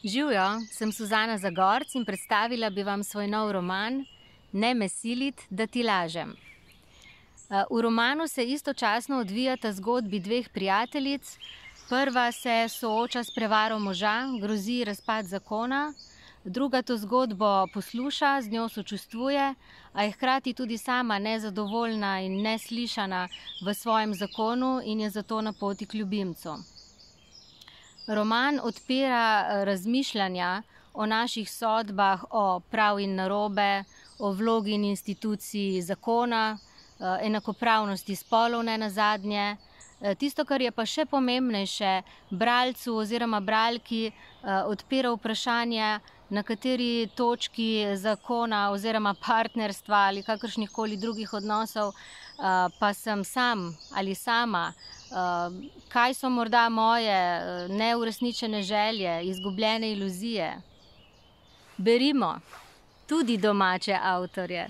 Živjo, sem Suzana Zagorc in predstavila bi vam svoj nov roman Ne me silit, da ti lažem. V romanu se istočasno odvijata zgodbi dveh prijateljic. Prva se sooča s prevaro moža, grozi razpad zakona, druga to zgodbo posluša, z njo sočustvuje, a je hkrati tudi sama nezadovoljna in neslišana v svojem zakonu in je zato na poti k ljubimcu. Roman odpira razmišljanja o naših sodbah, o prav in narobe, o vlogi in instituciji zakona, enakopravnosti spolov nenazadnje. Tisto, kar je pa še pomembnejše, bralcu oziroma bralki odpira vprašanje, na kateri točki zakona oziroma partnerstva ali kakršnihkoli drugih odnosov pa sem sam ali sama, kaj so morda moje neuresničene želje, izgubljene iluzije. Berimo tudi domače avtorje.